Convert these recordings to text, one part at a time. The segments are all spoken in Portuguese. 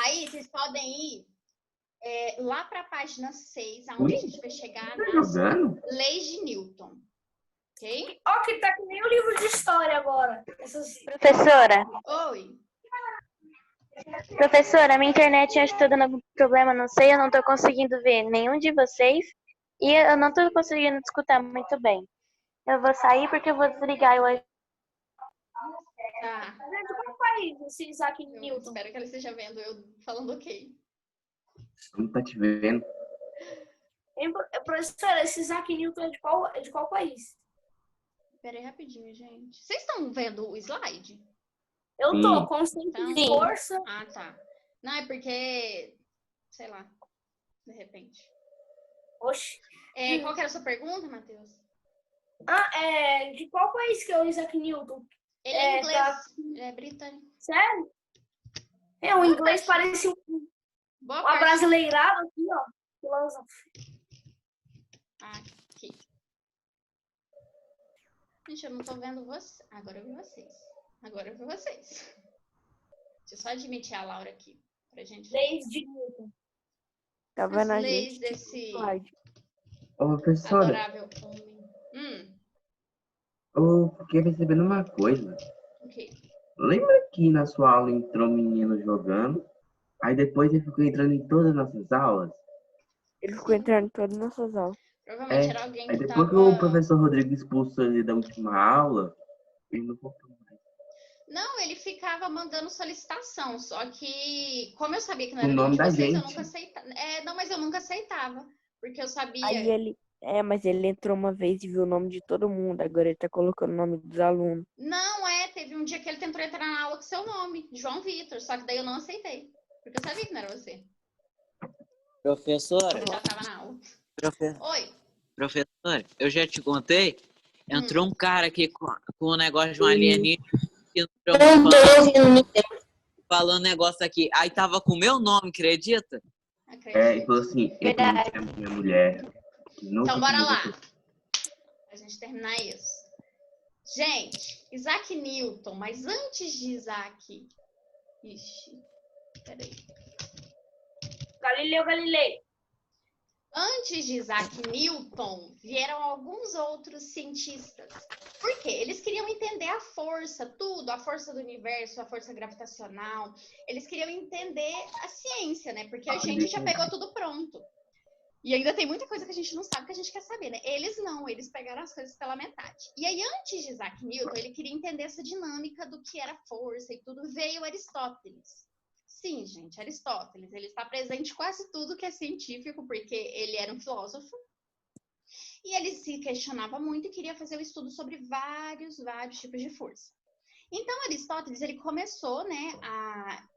Aí vocês podem ir lá para a página 6, onde a gente vai chegar nas leis de Newton. Ok? Ó, que tá que nem o livro de história agora. Professora, Oi. professora, minha internet acho que tá dando algum problema, não sei, eu não tô conseguindo ver nenhum de vocês e eu não tô conseguindo escutar muito bem. Eu vou sair porque eu vou desligar o Wi-Fi. Tá. De qual país esse Isaac Eu Newton? espero que ela esteja vendo eu falando ok. Não tá te vendo. Hein, professora, esse Isaac Newton é de qual país? Espera aí rapidinho, gente. Vocês estão vendo o slide? Eu tô, consciente Então, de força. Ah, tá. Não, é porque, sei lá, de repente. Oxi. Qual que era a sua pergunta, Matheus? De qual país que é o Isaac Newton? Ele é inglês, ele é britânico. Sério? O inglês parece Boa um parte. abrasileirado aqui, ó. Filósofo. Aqui. Gente, eu não tô vendo vocês. Agora eu vi vocês. Deixa eu só admitir a Laura aqui, pra gente. Leis de Newton. Tá vendo As a leis gente? desse Slide. Ô, professora, adorável homem. eu fiquei percebendo uma coisa. Ok. Lembra que na sua aula entrou um menino jogando? Aí depois ele ficou entrando em todas as nossas aulas? Ele ficou entrando em todas as nossas aulas. Provavelmente era alguém Aí que depois que o professor Rodrigo expulsou ele da última aula, ele não voltou mais. Não, ele ficava mandando solicitação, só que, como eu sabia que não O era nenhum nome de da vocês, eu gente. nunca aceitava. Não, mas eu nunca aceitava, porque eu sabia. Aí ele. Mas ele entrou uma vez e viu o nome de todo mundo. Agora ele tá colocando o nome dos alunos. Não, teve um dia que ele tentou entrar na aula com seu nome, João Vitor, só que daí eu não aceitei, porque eu sabia que não era você. Professora, Eu já tava na aula. Oi. professora, eu já te contei, entrou um cara aqui com um negócio de um alienígena, falando negócio aqui, aí tava com o meu nome, acredita? E falou assim, eu não Verdade. chamo minha mulher. Então bora lá, pra gente terminar isso. Gente, Isaac Newton, mas antes de Isaac... Ixi, peraí. Galileu Galilei. Antes de Isaac Newton, vieram alguns outros cientistas. Por quê? Eles queriam entender a força, tudo, a força do universo, a força gravitacional. Eles queriam entender a ciência, né? Porque a gente já pegou tudo pronto. E ainda tem muita coisa que a gente não sabe que a gente quer saber, né? Eles não, eles pegaram as coisas pela metade. E aí, antes de Isaac Newton, ele queria entender essa dinâmica do que era força e tudo, veio Aristóteles. Sim, gente, Aristóteles, ele está presente em quase tudo que é científico, porque ele era um filósofo, e ele se questionava muito e queria fazer um estudo sobre vários tipos de força. Então, Aristóteles, ele começou, né, a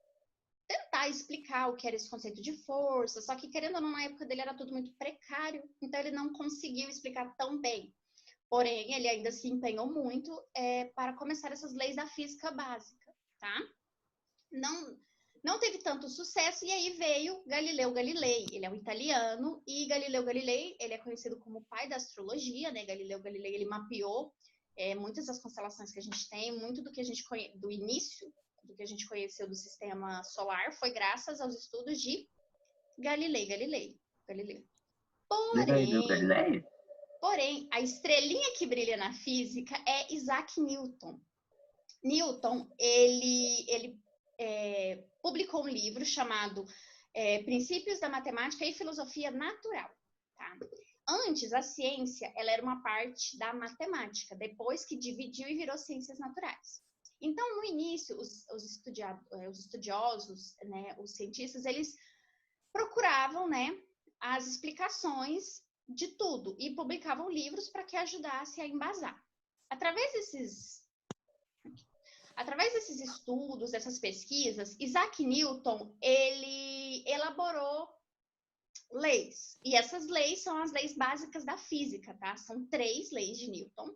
tentar explicar o que era esse conceito de força, só que, querendo ou não, na época dele era tudo muito precário, então ele não conseguiu explicar tão bem. Porém, ele ainda se empenhou muito para começar essas leis da física básica, tá? Não teve tanto sucesso, e aí veio Galileu Galilei. Ele é um italiano, e Galileu Galilei, ele é conhecido como o pai da astrologia, né? Galileu Galilei, ele mapeou muitas das constelações que a gente tem, muito do que a gente do início do que a gente conheceu do sistema solar foi graças aos estudos de Galileu. Porém, a estrelinha que brilha na física é Isaac Newton. Newton, ele publicou um livro chamado Princípios da Matemática e Filosofia Natural. Tá? Antes, a ciência ela era uma parte da matemática, depois que dividiu e virou ciências naturais. Então, no início, os estudiosos, né, os cientistas, eles procuravam, né, as explicações de tudo e publicavam livros para que ajudasse a embasar. Através desses estudos, dessas pesquisas, Isaac Newton, ele elaborou leis. E essas leis são as leis básicas da física, tá? São 3 leis de Newton.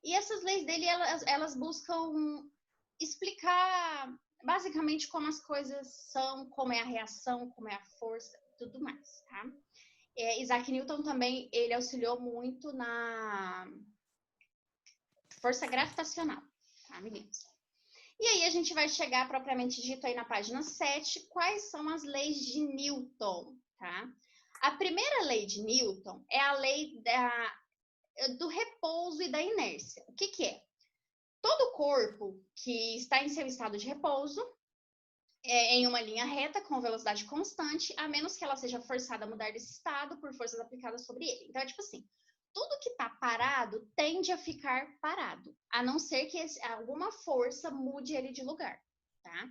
E essas leis dele, elas buscam explicar basicamente como as coisas são, como é a reação, como é a força, tudo mais, tá? Isaac Newton também, ele auxiliou muito na força gravitacional, tá, meninos? E aí a gente vai chegar propriamente dito aí na página 7, quais são as leis de Newton, tá? A primeira lei de Newton é a lei do repouso e da inércia. O que que é? Todo corpo que está em seu estado de repouso em uma linha reta com velocidade constante, a menos que ela seja forçada a mudar desse estado por forças aplicadas sobre ele. Então, é tipo assim, tudo que está parado tende a ficar parado, a não ser que alguma força mude ele de lugar, tá?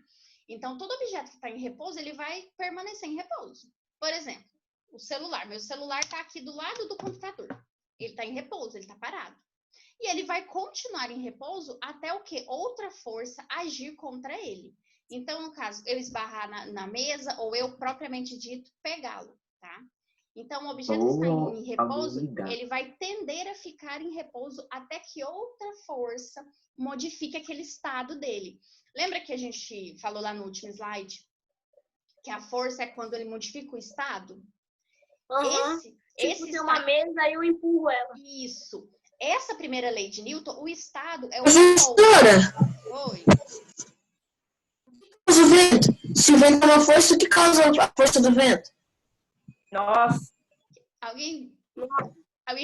Então, todo objeto que está em repouso, ele vai permanecer em repouso. Por exemplo, o celular. Meu celular está aqui do lado do computador. Ele está em repouso, ele está parado. E ele vai continuar em repouso até o quê? Outra força agir contra ele. Então, no caso, eu esbarrar na mesa ou eu, propriamente dito, pegá-lo, tá? Então, o objeto que está em repouso, ele vai tender a ficar em repouso até que outra força modifique aquele estado dele. Lembra que a gente falou lá no último slide? Que a força é quando ele modifica o estado? Uhum. Esse tem uma mesa e eu empurro ela. Isso. Essa primeira lei de Newton, o estado é o Professora! Oi. O vento. Se o vento é uma força, o que causa a força do vento? Nossa. Alguém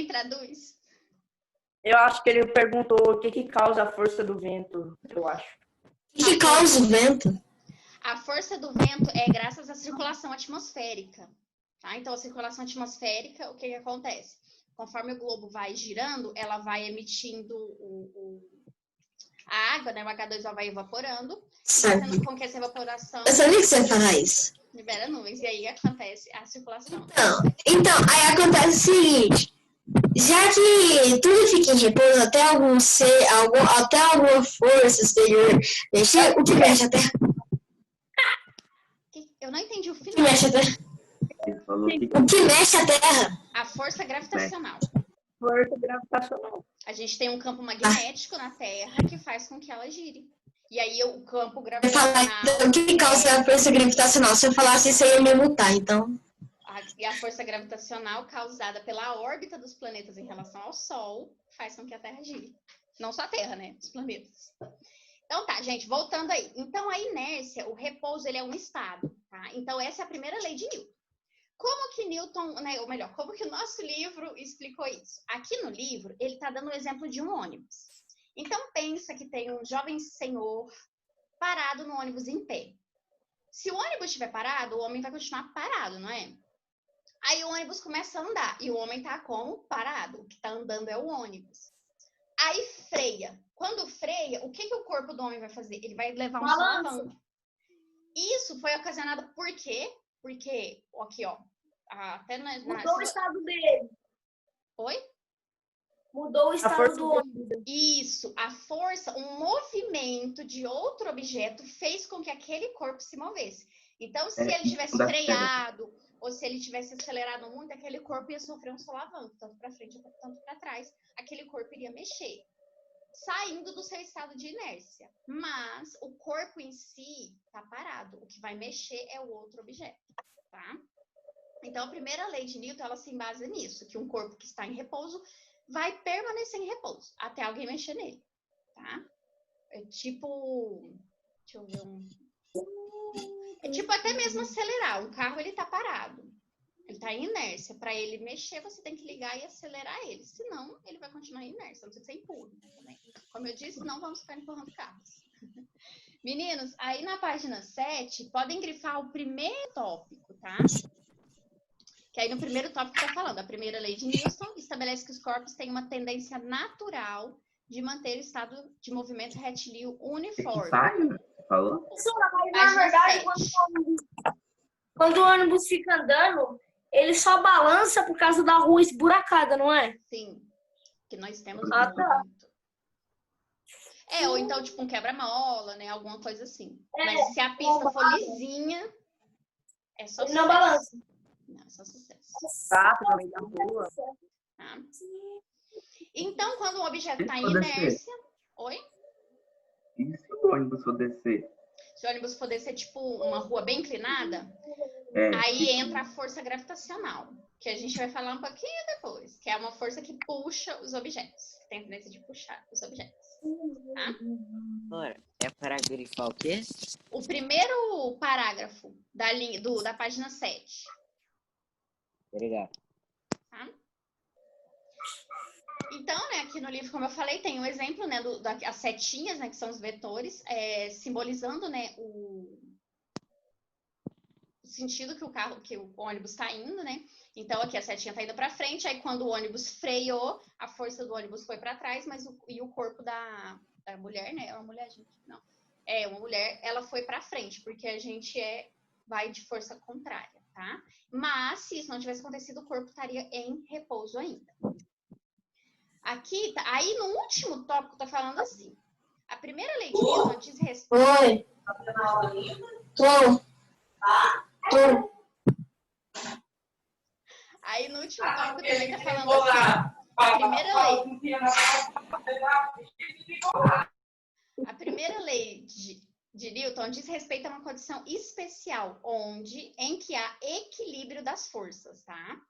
traduz? Eu acho que ele perguntou o que causa a força do vento, eu acho. O que causa o vento? A força do vento é graças à circulação atmosférica. Tá? Então, a circulação atmosférica, o que acontece? Conforme o globo vai girando, ela vai emitindo a água, né? O H2O vai evaporando, fazendo com que essa evaporação... Eu sabia que você ia falar isso. Libera nuvens, e aí acontece a circulação. Então, aí acontece o seguinte, já que tudo fica em repouso até até alguma força exterior mexer, o que mexe a Terra? Eu não entendi o final. O que mexe a Terra? O que mexe a Terra? A força gravitacional. Força gravitacional. A gente tem um campo magnético na Terra que faz com que ela gire. E aí o campo Eu gravitacional... falar, o que causa a força gravitacional? Se eu falasse isso, eu ia me mutar, então... E a força gravitacional causada pela órbita dos planetas em relação ao Sol faz com que a Terra gire. Não só a Terra, né? Os planetas. Então tá, gente, voltando aí. Então a inércia, o repouso, ele é um estado, tá? Então essa é a primeira lei de Newton. Como que Newton, né, ou melhor, como que o nosso livro explicou isso? Aqui no livro, ele tá dando o exemplo de um ônibus. Então pensa que tem um jovem senhor parado no ônibus em pé. Se o ônibus estiver parado, o homem vai continuar parado, não é? Aí o ônibus começa a andar e o homem tá como? Parado. O que tá andando é o ônibus. Aí freia. Quando freia, o que o corpo do homem vai fazer? Ele vai levar um solavanco. Isso foi ocasionado por quê? Porque, aqui ó, até mudou o estado dele. Oi? Mudou o estado do ônibus. Isso, a força, um movimento de outro objeto fez com que aquele corpo se movesse. Então, se ele tivesse freado ou se ele tivesse acelerado muito, aquele corpo ia sofrer um solavanco, tanto para frente quanto para trás. Aquele corpo iria mexer, saindo do seu estado de inércia. Mas o corpo em si está parado. O que vai mexer é o outro objeto, tá? Então, a primeira lei de Newton, ela se embasa nisso, que um corpo que está em repouso vai permanecer em repouso até alguém mexer nele, tá? É tipo... Deixa eu ver É tipo até mesmo acelerar. Um carro, ele tá parado. Ele tá em inércia. Para ele mexer, você tem que ligar e acelerar ele. Senão, ele vai continuar em inércia. Não sei se você empurra também. Como eu disse, não vamos ficar empurrando carros. Meninos, aí na página 7, podem grifar o primeiro tópico, tá? Que aí no primeiro tópico tá falando, a primeira lei de Newton estabelece que os corpos têm uma tendência natural de manter o estado de movimento retilíneo uniforme. Falou? Mas, na verdade, quando o ônibus fica andando, ele só balança por causa da rua esburacada, não é? Sim, que nós temos tá. ou então tipo um quebra-mola, né? Alguma coisa assim. Mas se a pista for lisinha, é só sucesso. Não balança. Não, é só sucesso. Tá, também da rua. Tá? Então, quando um objeto está em inércia... Oi? E se o ônibus for descer? Se o ônibus for descer, tipo, uma rua bem inclinada, Aí entra a força gravitacional, que a gente vai falar um pouquinho depois, que é uma força que puxa os objetos, que tem a tendência de puxar os objetos. Tá? Ora, é para grifar o quê? O primeiro parágrafo da página 7. Obrigado. Tá? Então, né, aqui no livro, como eu falei, tem um exemplo, né, as setinhas, né, que são os vetores, simbolizando, né, o sentido que o ônibus está indo, né? Então, aqui a setinha está indo para frente, aí quando o ônibus freou, a força do ônibus foi para trás, mas o corpo da mulher, né? É uma mulher, gente? Não. É uma mulher, ela foi para frente, porque a gente vai de força contrária, tá? Mas, se isso não tivesse acontecido, o corpo estaria em repouso ainda. Aqui, aí no último tópico, tá falando assim. A primeira lei de Newton diz respeito... Oi. Tô. Aí no último tópico também tá falando assim. A primeira lei de Newton diz respeito a uma condição especial, em que há equilíbrio das forças, tá?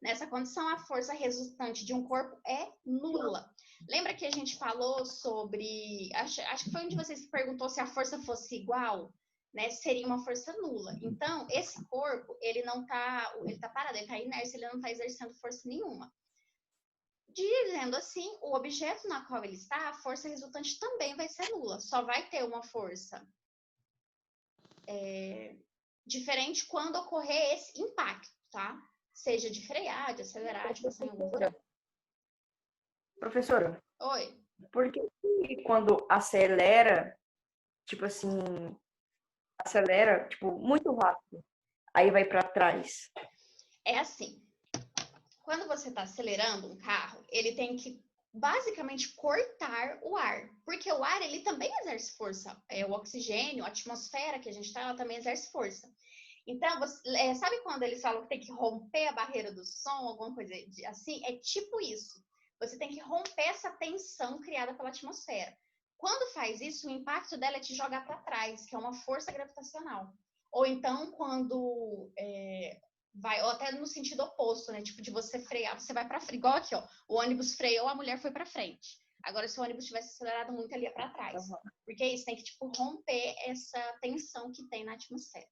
Nessa condição, a força resultante de um corpo é nula. Lembra que a gente falou sobre... Acho que foi um de vocês que perguntou se a força fosse igual, né? Seria uma força nula. Então, esse corpo, ele tá parado, ele tá inércio, ele não tá exercendo força nenhuma. Dizendo assim, o objeto na qual ele está, a força resultante também vai ser nula. Só vai ter uma força diferente quando ocorrer esse impacto, tá? Seja de frear, de acelerar, de passar em algum lugar. Professora, Oi. por que quando acelera, tipo assim, muito rápido, aí vai para trás? É assim, quando você está acelerando um carro, ele tem que basicamente cortar o ar, porque o ar ele também exerce força. O oxigênio, a atmosfera que a gente está, ela também exerce força. Então, sabe quando eles falam que tem que romper a barreira do som, alguma coisa assim? É tipo isso. Você tem que romper essa tensão criada pela atmosfera. Quando faz isso, o impacto dela é te jogar para trás, que é uma força gravitacional. Ou então, quando vai, ou até no sentido oposto, né? Tipo, de você frear, você vai para frente. Igual aqui, ó. O ônibus freou, a mulher foi para frente. Agora, se o ônibus tivesse acelerado muito, ele ia para trás. Porque isso tem que, tipo, romper essa tensão que tem na atmosfera.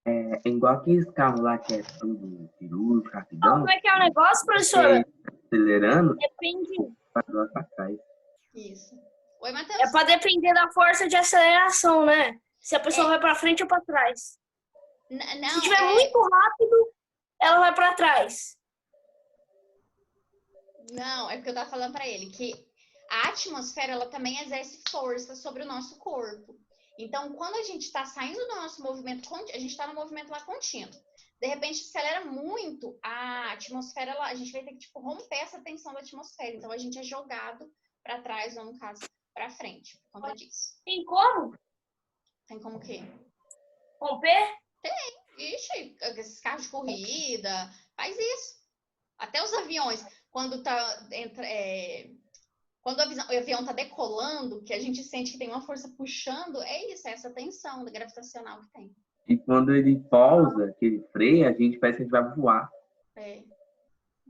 É igual aqueles carros lá que é tudo cirúrgico, rapidão. Como é que é o negócio, professora? Acelerando, Depende. vai lá pra trás. Isso. Oi, Matheus. É para depender da força de aceleração, né? Se a pessoa vai para frente ou para trás. Não, se tiver muito rápido, ela vai para trás. Não, é porque eu tava falando para ele que a atmosfera ela também exerce força sobre o nosso corpo. Então, quando a gente está saindo do nosso movimento, a gente está no movimento lá contínuo. De repente, acelera muito a atmosfera, a gente vai ter que tipo, romper essa tensão da atmosfera. Então, a gente é jogado para trás, ou no caso, para frente, por conta disso. Tem como? Tem como o quê? Romper? Tem. Ixi, esses carros de corrida, faz isso. Até os aviões, quando quando o avião está decolando, que a gente sente que tem uma força puxando, é isso, é essa tensão gravitacional que tem. E quando ele pausa, que ele freia, a gente parece que a gente vai voar.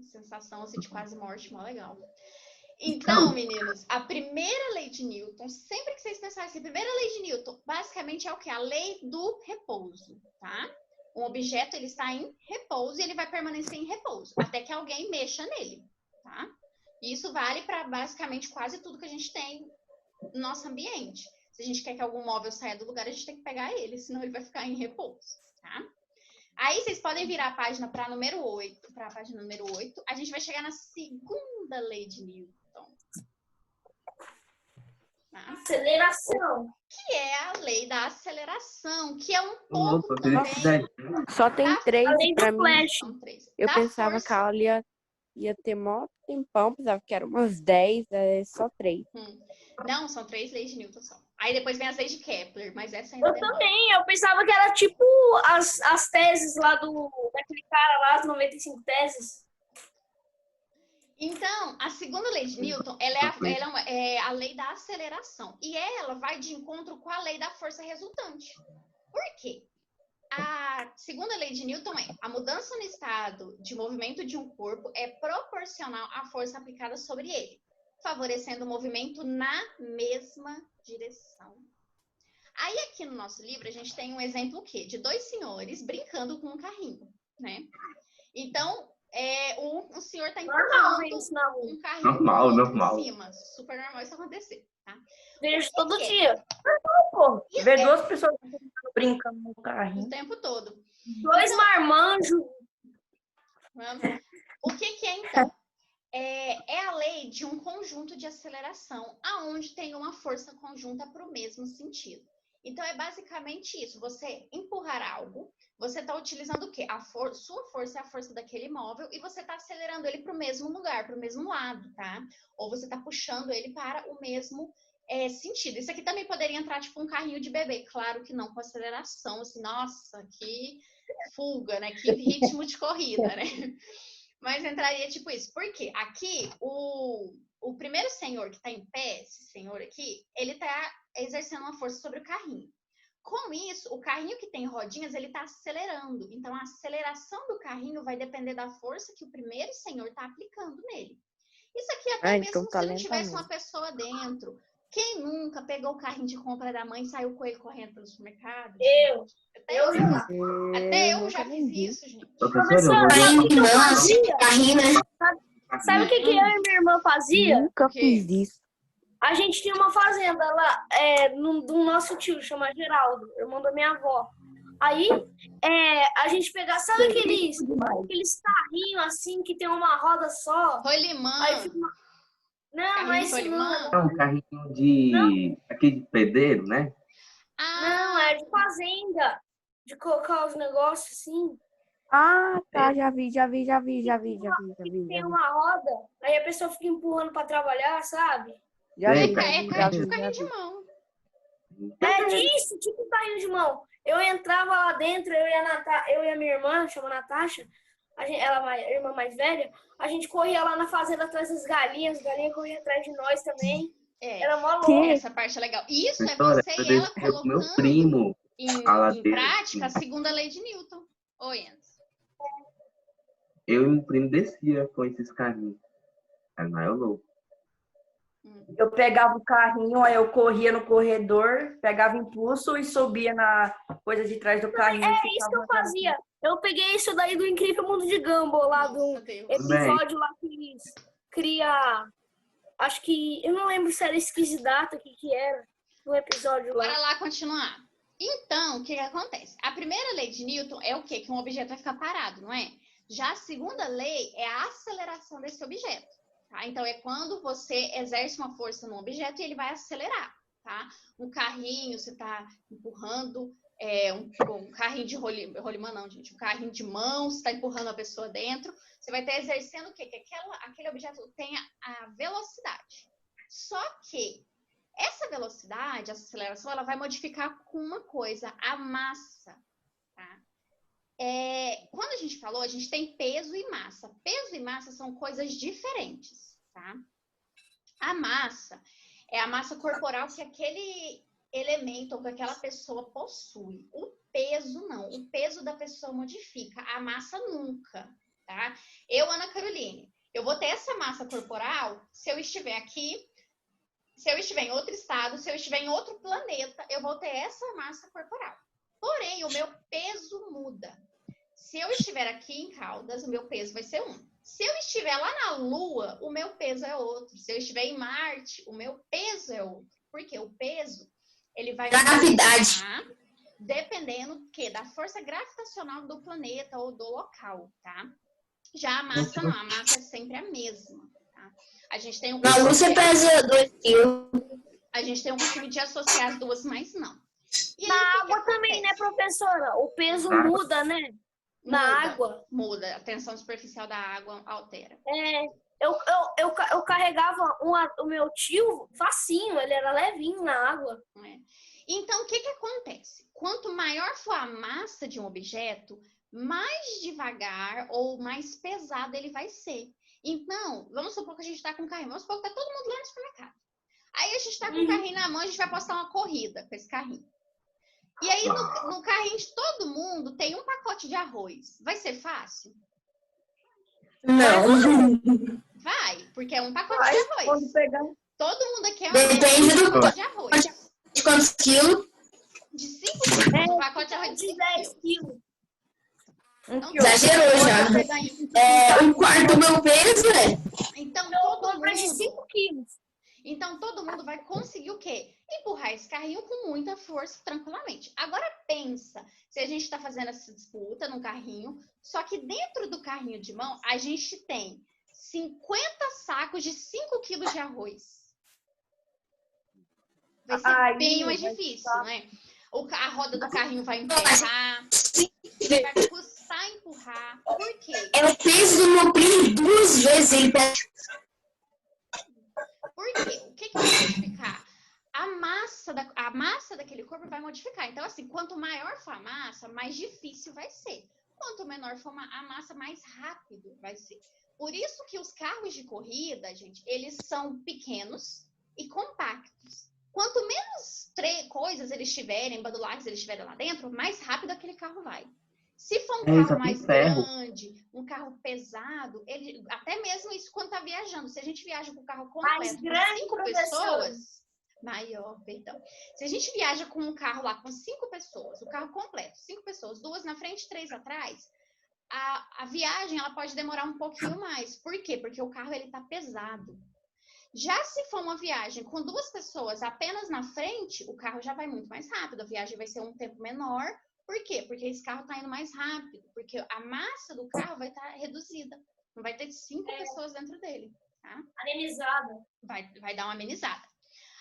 Sensação assim, de quase morte, mó legal. Então, meninos, a primeira lei de Newton, sempre que vocês pensarem assim, a primeira lei de Newton, basicamente é o quê? A lei do repouso, tá? Um objeto, ele está em repouso e ele vai permanecer em repouso, até que alguém mexa nele, tá? E isso vale para basicamente quase tudo que a gente tem no nosso ambiente. Se a gente quer que algum móvel saia do lugar, a gente tem que pegar ele, senão ele vai ficar em repouso, tá? Aí vocês podem virar a página para número 8, para a página número 8. A gente vai chegar na segunda lei de Newton. Tá? Aceleração. Que é a lei da aceleração, que é um pouco também... Só tem 3 para mim. São 3. Eu Da pensava força... que a aula ia ter mó tempão, pensava que era umas 10, é só 3. Não, são 3 leis de Newton só. Aí depois vem as leis de Kepler, mas essa ainda Eu demora. também, eu pensava que era tipo as teses lá daquele cara lá, as 95 teses. Então, a segunda lei de Newton, ela é a lei da aceleração. E ela vai de encontro com a lei da força resultante. Por quê? A segunda lei de Newton é: a mudança no estado de movimento de um corpo é proporcional à força aplicada sobre ele, favorecendo o movimento na mesma direção. Aí aqui no nosso livro a gente tem um exemplo o quê? De dois senhores brincando com um carrinho, né? Então, o senhor está empurrando um carrinho Normal. em cima. Super normal isso acontecer, tá? Vejo todo dia. Pô, ver duas pessoas brincando no carrinho. O tempo todo. 2 marmanjos. O que é, então? É a lei de um conjunto de aceleração, aonde tem uma força conjunta para o mesmo sentido. Então, é basicamente isso. Você empurrar algo, você está utilizando o quê? Sua força é a força daquele móvel e você está acelerando ele para o mesmo lugar, para o mesmo lado, tá? Ou você está puxando ele para o mesmo sentido. Isso aqui também poderia entrar tipo um carrinho de bebê. Claro que não com aceleração, assim, nossa, que fuga, né? Que ritmo de corrida, né? Mas entraria tipo isso. Por quê? Aqui, o primeiro senhor que está em pé, esse senhor aqui, ele está exercendo uma força sobre o carrinho. Com isso, o carrinho que tem rodinhas, ele está acelerando. Então, a aceleração do carrinho vai depender da força que o primeiro senhor está aplicando nele. Isso aqui até mesmo se não tivesse uma pessoa dentro. Quem nunca pegou o carrinho de compra da mãe e saiu com ele correndo pelo supermercado? Até eu já fiz isso, gente. Professora, Carrinho, né? sabe o que eu e minha irmã fazia? Nunca fiz isso. A gente tinha uma fazenda lá, do nosso tio, chama Geraldo, irmão da minha avó. Aí, a gente pegava, sabe aqueles carrinhos assim, que tem uma roda só? Rolimã. Não, mas não. É um carrinho de... aquele de pedreiro, né? Não, é de fazenda. De colocar os negócios assim. Ah, tá, já vi. Tem uma roda, aí a pessoa fica empurrando pra trabalhar, sabe? Tipo carrinho de mão. É disso, tipo carrinho de mão. Eu entrava lá dentro, eu e a minha irmã, chama Natasha, ela é a irmã mais velha, a gente corria lá na fazenda atrás das galinhas, as galinhas corriam atrás de nós também. Era mó louco. Essa parte é legal. Isso é você e ela colocando meu primo, em prática a segunda lei de Newton. Oi, Enzo. Eu e meu primo descia com esses carrinhos. Era maior louco. Eu pegava o carrinho, aí eu corria no corredor, pegava impulso e subia na coisa de trás do carrinho. Isso que eu fazia. Eu peguei isso daí do Incrível Mundo de Gumball, lá do episódio lá que eles cria. Acho que. Eu não lembro se era Esquisidato, o que era. No episódio lá. Bora lá continuar. Então, o que acontece? A primeira lei de Newton é o quê? Que um objeto vai ficar parado, não é? Já a segunda lei é a aceleração desse objeto. Tá? Então, é quando você exerce uma força no objeto e ele vai acelerar. Tá? Um carrinho, você está empurrando um carrinho de rolimã, não, gente. Um carrinho de mão, você está empurrando a pessoa dentro. Você vai estar exercendo o quê? Que aquele objeto tenha a velocidade. Só que essa velocidade, essa aceleração, ela vai modificar com uma coisa, a massa. Tá? Quando a gente falou, a gente tem peso e massa. Peso e massa são coisas diferentes, tá? A massa é a massa corporal que aquele elemento ou que aquela pessoa possui. O peso não. O peso da pessoa modifica. A massa nunca, tá? Eu, Ana Caroline, eu vou ter essa massa corporal se eu estiver aqui, se eu estiver em outro estado, se eu estiver em outro planeta, eu vou ter essa massa corporal. Porém, o meu peso muda. Se eu estiver aqui em Caldas, o meu peso vai ser um. Se eu estiver lá na Lua, o meu peso é outro. Se eu estiver em Marte, o meu peso é outro. Porque o peso, ele vai mudar dependendo da força gravitacional do planeta ou do local, tá? Já a massa não, a massa é sempre a mesma, tá? A gente tem Na Lua você pesa 2 quilos. A gente tem um costume de associar as duas, mas não. E aí, na água também, né, professora? O peso muda, né? Na água. Muda, a tensão superficial da água altera. Eu carregava o meu tio facinho, ele era levinho na água. Então, o que acontece? Quanto maior for a massa de um objeto, mais devagar ou mais pesado ele vai ser. Então, vamos supor que a gente está com um carrinho. Vamos supor que está todo mundo lá no supermercado. Aí a gente está com um carrinho na mão, a gente vai postar uma corrida com esse carrinho. E aí, no carrinho de todo mundo, tem um pacote pacote de arroz, vai ser fácil? Não. Vai, porque é um pacote de arroz. Quando pegar. Todo mundo aqui é um Depende do pacote de arroz. de quantos quilos. De 5 quilos, um pacote de arroz de 5 10 quilos. quilos. Então, Exagerou já. Um quarto do meu peso, Então, Eu todo compro de mundo... 5 quilos. Então, todo mundo vai conseguir o quê? Empurrar esse carrinho com muita força, tranquilamente. Agora, pensa, se a gente está fazendo essa disputa num carrinho, só que dentro do carrinho de mão, a gente tem 50 sacos de 5 quilos de arroz. Vai ser bem mais difícil, né? A roda do carrinho vai empurrar, vai custar empurrar. Por quê? É o peso do meu primo 2 vezes. Ele pega. Por quê? O que vai modificar? A massa daquele corpo vai modificar. Então, assim, quanto maior for a massa, mais difícil vai ser. Quanto menor for a massa, mais rápido vai ser. Por isso que os carros de corrida, gente, eles são pequenos e compactos. Quanto menos coisas eles tiverem, badulares eles tiverem lá dentro, mais rápido aquele carro vai. Se for um carro mais grande, um carro pesado, até mesmo isso quando tá viajando. Se a gente viaja com o carro completo com 5 pessoas, maior, perdão. Se a gente viaja com um carro lá com 5 pessoas, o carro completo, 5 pessoas, 2 na frente, 3 atrás, a viagem ela pode demorar um pouquinho mais. Por quê? Porque o carro ele tá pesado. Já se for uma viagem com 2 pessoas apenas na frente, o carro já vai muito mais rápido. A viagem vai ser um tempo menor. Por quê? Porque esse carro está indo mais rápido. Porque a massa do carro vai estar reduzida. Não vai ter 5 pessoas dentro dele. Tá? Amenizada. Vai dar uma amenizada.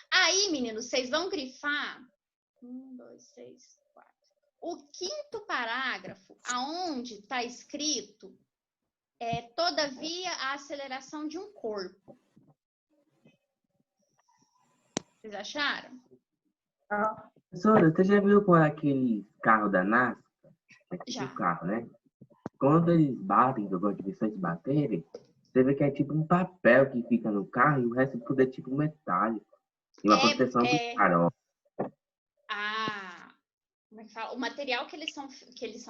Aí, meninos, vocês vão grifar 1, 2, 3, 4. O 5º parágrafo, aonde está escrito todavia a aceleração de um corpo. Vocês acharam? Professora, você já viu com aquele carro da NASA? Já. O carro, né? Quando eles batem, que eu gosto de ver eles baterem, você vê que é tipo um papel que fica no carro e o resto tudo é tipo metálico. E uma proteção do farol. Como é que fala? O material que eles são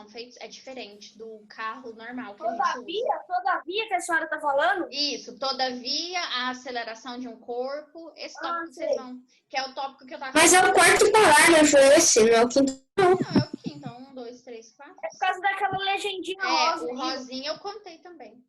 feitos é diferente do carro normal que a gente usa. Todavia que a senhora tá falando? Isso, todavia a aceleração de um corpo. Esse tópico que vocês vão... Que é o tópico que eu tava falando. Mas é o 4º parágrafo esse, não é o 5º. Não, é o 5º. 1, 2, 3, 4. É por causa daquela legendinha rosa. O rosinha eu contei também.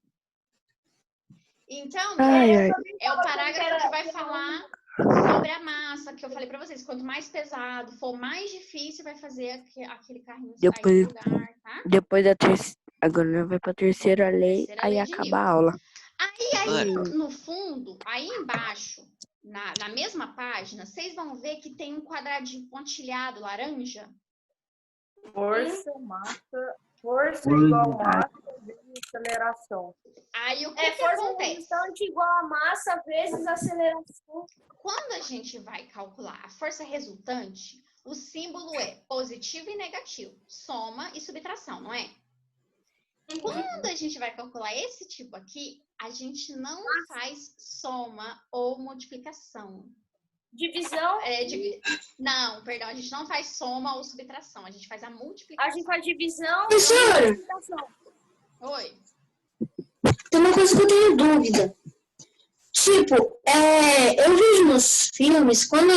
Então, é o parágrafo que vai falar sobre a massa, que eu falei pra vocês. Quanto mais pesado for, mais difícil vai fazer aquele carrinho sair do lugar, tá? Depois da terceira... Agora vai pra terceira lei, aí acaba a aula. Aí, no fundo, aí embaixo, na mesma página, vocês vão ver que tem um quadradinho pontilhado laranja. Força igual massa vezes aceleração. Aí o que acontece? Força igual a massa vezes aceleração. Quando a gente vai calcular a força resultante, o símbolo é positivo e negativo, soma e subtração, não é? Quando a gente vai calcular esse tipo aqui, a gente não faz soma ou multiplicação. Divisão? Não, perdão, a gente não faz soma ou subtração, a gente faz a multiplicação. A gente faz divisão Professora, e multiplicação. Oi. tem uma coisa que eu tenho dúvida. Tipo, eu vejo nos filmes, quando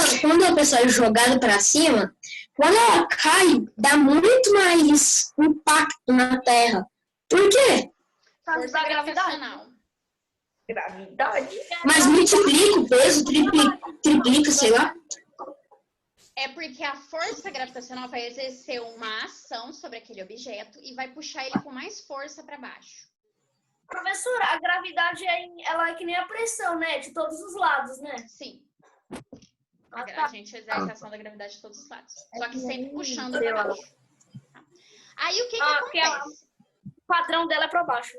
a pessoa é jogada pra cima, quando ela cai, dá muito mais impacto na Terra. Por quê? Força gravitacional. Gravidade. Mas multiplica o peso, triplica, sei lá. É porque a força gravitacional vai exercer uma ação sobre aquele objeto e vai puxar ele com mais força para baixo. Professora, a gravidade ela é que nem a pressão, né? De todos os lados, né? Sim. A gente exerce a ação da gravidade de todos os lados. Só que sempre puxando para baixo. Aí o que acontece? O padrão dela é para baixo.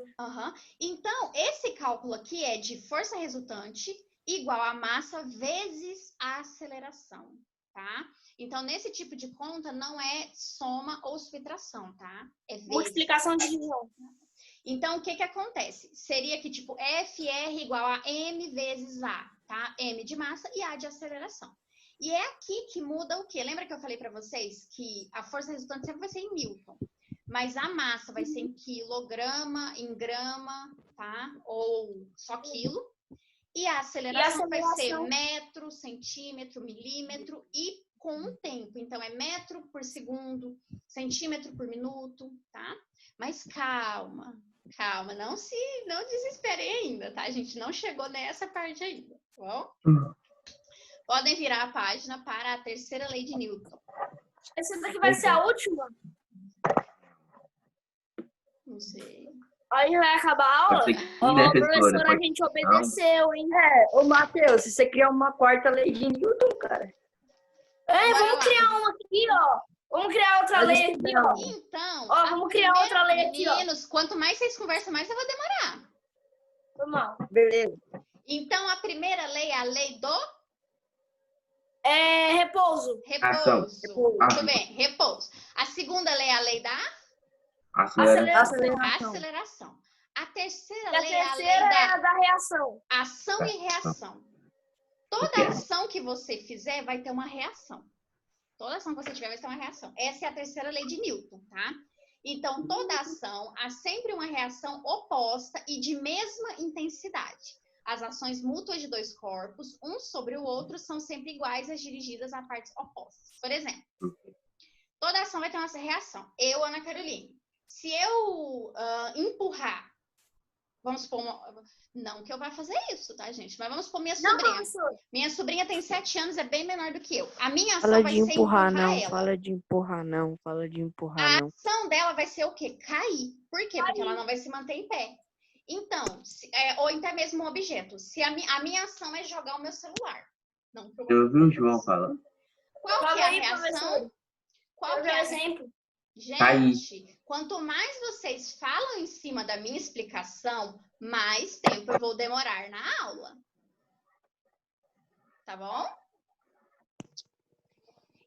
Então, esse cálculo aqui é de força resultante igual a massa vezes a aceleração, tá? Então, nesse tipo de conta, não é soma ou subtração, tá? É vezes. Multiplicação de divisão. Então, o que acontece? Seria que, tipo, FR igual a M vezes A, tá? M de massa e A de aceleração. E é aqui que muda o quê? Lembra que eu falei para vocês que a força resultante sempre vai ser em Newton. mas a massa vai ser em quilograma, em grama, tá? Ou só quilo. E a aceleração vai ser metro, centímetro, milímetro e com um tempo. Então, é metro por segundo, centímetro por minuto, tá? Mas calma, não desesperem ainda, tá? A gente não chegou nessa parte ainda, tá bom? Podem virar a página para a terceira lei de Newton. Essa daqui vai ser a última? Não sei. Aí vai acabar a aula? Ó, professora, a gente obedeceu, hein? Ô, Matheus, se você criar uma quarta lei de Newton, cara. Vamos criar uma aqui, ó. Vamos criar outra lei aqui, ó. Então, vamos criar outra lei aqui, ó. Meninos, quanto mais vocês conversam, mais eu vou demorar. Vamos. Beleza. Então, a primeira lei é a lei do... repouso. Repouso. Muito bem, repouso. A segunda lei é a lei da... Aceleração. A terceira lei é a lei da reação. Ação e reação. Toda ação que você fizer vai ter uma reação. Toda ação que você tiver vai ter uma reação. Essa é a terceira lei de Newton, tá? Então, toda ação há sempre uma reação oposta e de mesma intensidade. As ações mútuas de dois corpos, um sobre o outro, são sempre iguais às dirigidas a partes opostas. Por exemplo, toda ação vai ter uma reação. Eu, Ana Caroline, se eu empurrar, vamos supor, não que eu vá fazer isso, tá, gente? Mas vamos supor minha sobrinha. Minha sobrinha tem 7 anos, é bem menor do que eu. A minha ação vai ser empurrar ela. Fala de empurrar, não. A ação dela vai ser o quê? Cair. Por quê? Porque ela não vai se manter em pé. Então, ou até mesmo um objeto. Se a minha ação é jogar o meu celular. Não, eu ouvi o João falando. Qual que é a reação? Qual que é o exemplo? Gente, Cair. Quanto mais vocês falam em cima da minha explicação, mais tempo eu vou demorar na aula. Tá bom?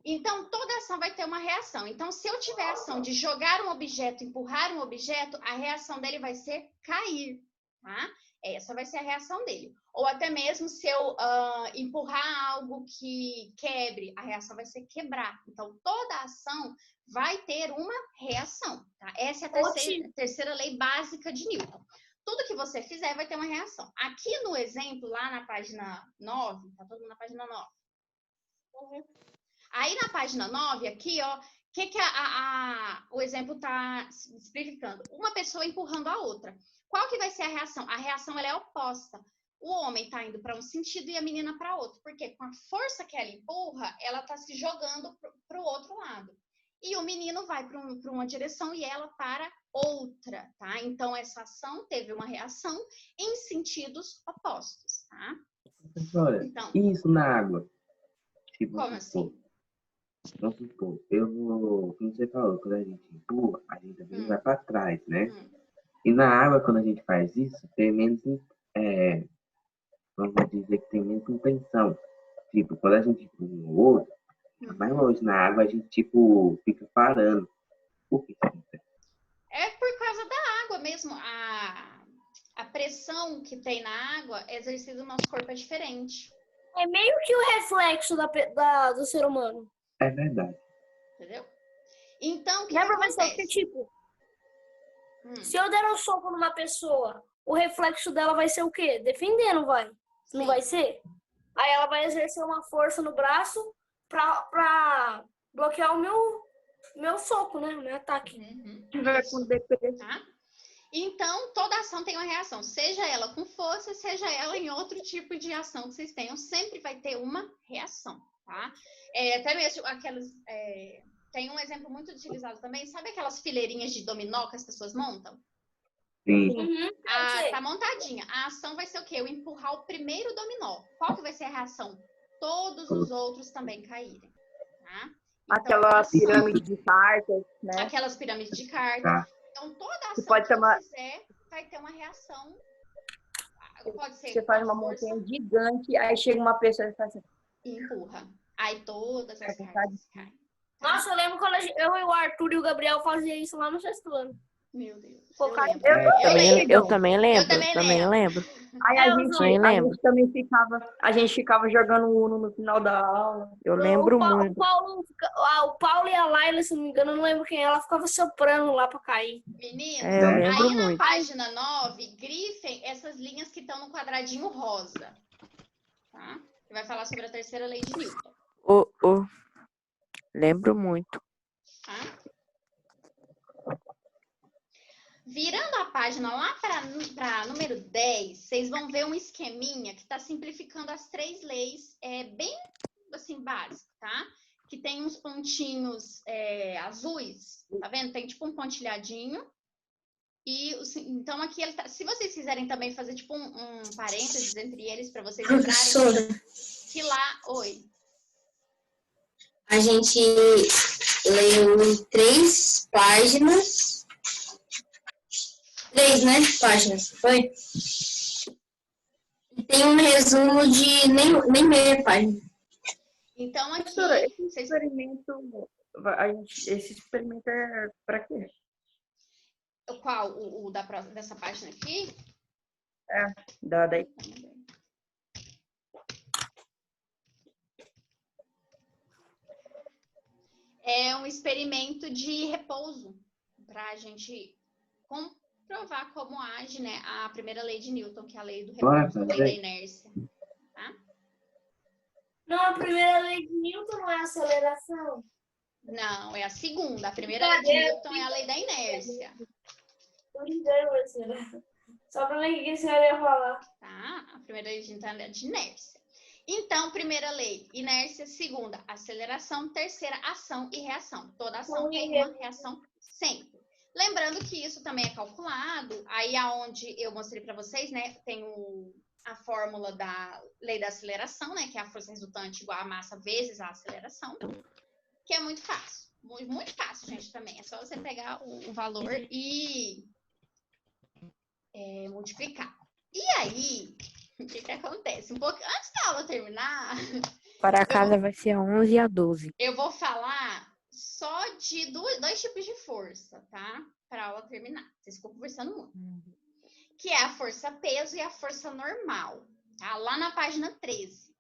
Então, toda ação vai ter uma reação. Então, se eu tiver a ação de jogar um objeto, empurrar um objeto, a reação dele vai ser cair, tá? Essa vai ser a reação dele. Ou até mesmo se eu empurrar algo que quebre, a reação vai ser quebrar. Então, toda ação vai ter uma reação, tá? Essa é a terceira lei básica de Newton. Tudo que você fizer vai ter uma reação. Aqui no exemplo, lá na página 9, tá todo mundo na página 9? Aí na página 9, aqui, ó, que o exemplo está explicando? Uma pessoa empurrando a outra. Qual que vai ser a reação? A reação ela é oposta. O homem está indo para um sentido e a menina para outro. Porque com a força que ela empurra, ela está se jogando para o outro lado. E o menino vai para uma direção e ela para outra, tá? Então, essa ação teve uma reação em sentidos opostos, tá? Professora, então, isso na água? Tipo, como assim? Vamos supor, como você falou, quando a gente empurra, a gente também vai para trás, né? E na água, quando a gente faz isso, tem menos, vamos dizer que tem menos intenção. Tipo, quando a gente empurra um outro, mais longe na água, a gente, tipo, fica parando. Por que isso? É por causa da água mesmo. A pressão que tem na água exercida no nosso corpo é diferente. É meio que o reflexo do ser humano. É verdade. Entendeu? Então, o que acontece? Que, tipo, se eu der um soco numa pessoa, o reflexo dela vai ser o quê? Defender, não vai? Sim. Não vai ser? Aí ela vai exercer uma força no braço pra bloquear o meu soco, né? O meu ataque. Tá? Então, toda ação tem uma reação. Seja ela com força, seja ela em outro tipo de ação que vocês tenham, sempre vai ter uma reação, tá? Até mesmo aquelas... tem um exemplo muito utilizado também. Sabe aquelas fileirinhas de dominó que as pessoas montam? Sim. Tá montadinha. A ação vai ser o quê? Eu empurrar o primeiro dominó. Qual que vai ser a reação? Todos os outros também caírem, tá? Então, aquela pirâmide de cartas, né? Aquelas pirâmides de cartas. Então, toda ação que você fizer vai ter uma reação. Pode ser. Você faz uma montanha gigante, aí chega uma pessoa e faz assim. Empurra. Aí todas as cartas caem. Nossa, eu lembro quando eu e o Arthur e o Gabriel faziam isso lá no 6º ano. Meu Deus. Colocar- Eu Eu lembro. também lembro. Eu também lembro, também também lembro. Aí É, a eu gente, também a lembro. gente também ficava jogando Uno no final da aula. Eu lembro o muito. Paulo, o Paulo e a Laila, se não me engano, eu não lembro quem, ela ficava soprando lá pra cair. Meninos, É, eu lembro aí na muito. página 9, grifem essas linhas que estão no quadradinho rosa. Tá? Que vai falar sobre a terceira lei de Newton. Lembro muito. Tá? Virando a página lá para número 10, vocês vão ver um esqueminha que está simplificando as 3 leis, bem assim, básico, tá? Que tem uns pontinhos azuis, tá vendo? Tem tipo um pontilhadinho. E então aqui ele tá, se vocês quiserem também fazer tipo um parênteses entre eles para vocês lembrarem Professora, que lá, oi. a gente leu 3 páginas. 3, né? Páginas, foi? E tem um resumo de nem meia página. Então aqui, Professora, esse vocês... experimento é pra quê? Qual? Dessa página aqui? Daí. É um experimento de repouso para a gente comprovar como age, né, a primeira lei de Newton, que é a lei do repouso, a lei da inércia. Tá? Não, a primeira lei de Newton não é a aceleração. Não, é a segunda. A primeira lei de Newton é a lei da inércia. Tô brincando, professora. Só pra ver o que a senhora ia falar. Tá? A primeira lei de Newton é a de inércia. Então, primeira lei, inércia. Segunda, aceleração. Terceira, ação e reação. Toda ação tem uma reação sempre. Lembrando que isso também é calculado. Aí, aonde eu mostrei para vocês, né, tem a fórmula da lei da aceleração, né, que é a força resultante igual a massa vezes a aceleração, que é muito fácil. Muito, muito fácil, gente, também. É só você pegar o valor e multiplicar. E aí, o que acontece? Um pouco antes da aula terminar, Para casa vai ser a 11 e a 12. eu vou falar só de dois tipos de força, tá? Para a aula terminar. Vocês ficam conversando muito. Que é a força peso e a força normal, tá? Lá na página 13.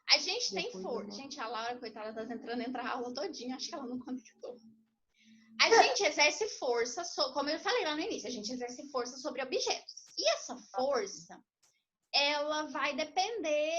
A gente tem força. Gente, a Laura, coitada, tá tentando entrar a aula todinha. Acho que ela não conectou. A gente exerce força, como eu falei lá no início, a gente exerce força sobre objetos. E essa força, ela vai depender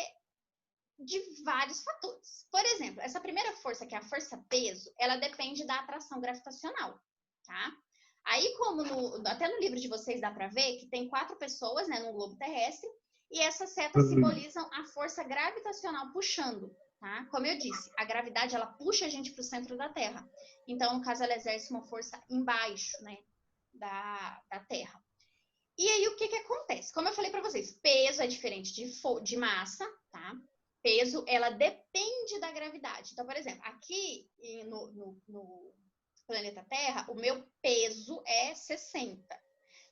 de vários fatores. Por exemplo, essa primeira força, que é a força peso, ela depende da atração gravitacional, tá? Aí, como até no livro de vocês dá para ver que tem 4 pessoas, né, no globo terrestre, e essas setas simbolizam a força gravitacional puxando, tá? Como eu disse, a gravidade, ela puxa a gente para o centro da Terra. Então, no caso, ela exerce uma força embaixo, né, da Terra. E aí, o que acontece? Como eu falei para vocês, peso é diferente de massa, tá? Peso, ela depende da gravidade. Então, por exemplo, aqui no planeta Terra, o meu peso é 60.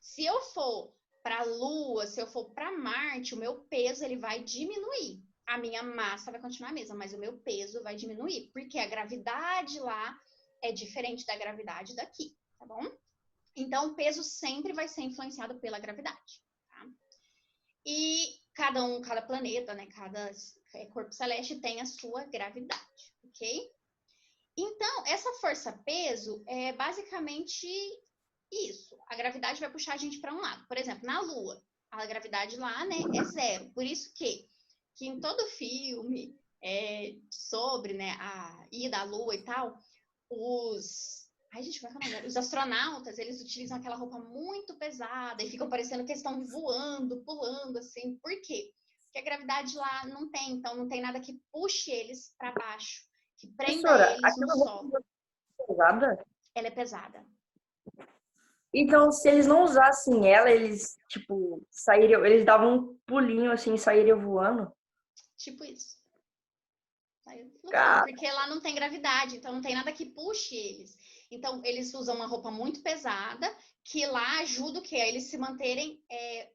Se eu for para a Lua, se eu for para Marte, o meu peso ele vai diminuir. A minha massa vai continuar a mesma, mas o meu peso vai diminuir, porque a gravidade lá é diferente da gravidade daqui, tá bom? Então, o peso sempre vai ser influenciado pela gravidade, tá? E cada planeta, né, cada corpo celeste tem a sua gravidade, ok? Então, essa força-peso é basicamente isso. A gravidade vai puxar a gente para um lado. Por exemplo, na Lua, a gravidade lá, né, é 0. Por isso que em todo filme sobre, né, a ida à Lua e tal, os astronautas, eles utilizam aquela roupa muito pesada e ficam parecendo que estão voando, pulando, assim. Por quê? Porque a gravidade lá não tem, então não tem nada que puxe eles para baixo, que prenda eles no solo. Pesada? Ela é pesada. Então, se eles não usassem ela, eles, tipo, eles davam um pulinho, assim, e sairiam voando? Tipo isso. Cara. Porque lá não tem gravidade, então não tem nada que puxe eles. Então, eles usam uma roupa muito pesada, que lá ajuda o quê? A eles se manterem,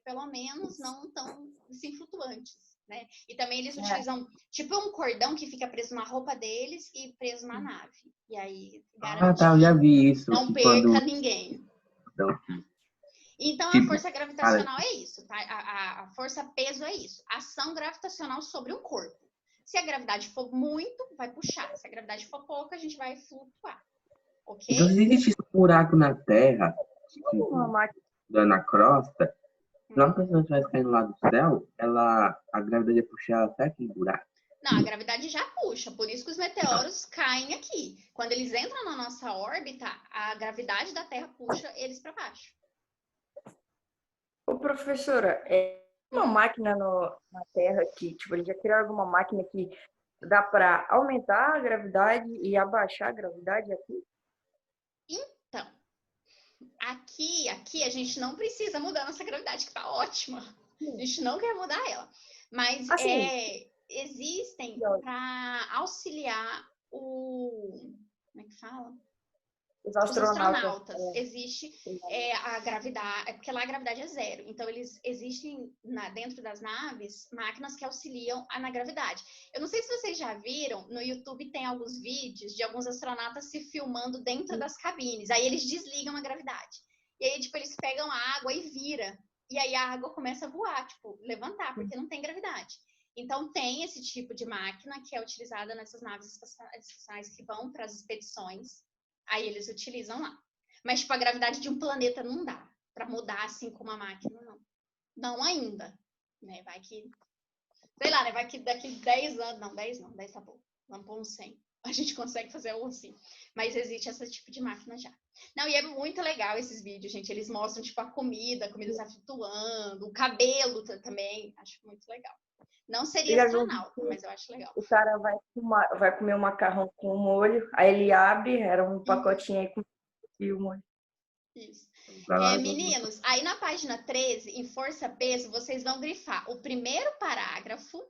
pelo menos, não tão assim, flutuantes. né? E também eles utilizam, tipo, um cordão que fica preso na roupa deles e preso na nave. E aí, garante Eu já vi isso. não que perca quando... ninguém. Então, a Tipo, força gravitacional é isso, tá? A força peso é isso. Ação gravitacional sobre um corpo. Se a gravidade for muito, vai puxar. Se a gravidade for pouco, a gente vai flutuar. Ok? Então, se existe um buraco na Terra, tipo, dando a crosta, se uma pessoa estivesse caindo lá do céu, a gravidade ia puxar ela até aquele buraco. Não, a gravidade já puxa. Por isso que os meteoros caem aqui. Quando eles entram na nossa órbita, a gravidade da Terra puxa eles para baixo. Ô, professora, uma máquina na Terra que, tipo, eles já criaram alguma máquina que dá para aumentar a gravidade e abaixar a gravidade aqui? Então, aqui a gente não precisa mudar nossa gravidade, que tá ótima. A gente não quer mudar ela. Mas existem para auxiliar como é que fala? Os Os astronautas. astronautas. Existe a gravidade, porque lá a gravidade é zero. Então, eles existem dentro das naves máquinas que auxiliam na gravidade. Eu não sei se vocês já viram, no YouTube tem alguns vídeos de alguns astronautas se filmando dentro das cabines. Aí eles desligam a gravidade. E aí, tipo, eles pegam a água e vira. E aí a água começa a voar, tipo, levantar, porque não tem gravidade. Então, tem esse tipo de máquina que é utilizada nessas naves espaciais que vão para as expedições. Aí eles utilizam lá. Mas, tipo, a gravidade de um planeta não dá para mudar assim com uma máquina, não. Não ainda. Né? Vai que... Sei lá, né? Vai que daqui 10 anos... Não, 10 não. 10 tá bom. Vamos pôr uns 100. A gente consegue fazer algo assim. Mas existe esse tipo de máquina já. Não, e é muito legal esses vídeos, gente. Eles mostram, tipo, a comida está flutuando, o cabelo também. Acho muito legal. Não seria astronauta, mas eu acho legal. O cara vai comer um macarrão com molho, aí ele abre, era um pacotinho aí com o molho. Isso. Meninos, aí na página 13, em força peso, vocês vão grifar o primeiro parágrafo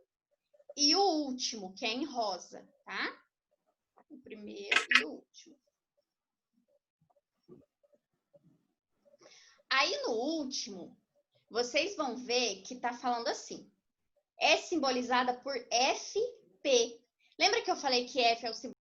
e o último, que é em rosa, tá? O primeiro e o último. Aí no último, vocês vão ver que tá falando assim. É simbolizada por FP. Lembra que eu falei que F é o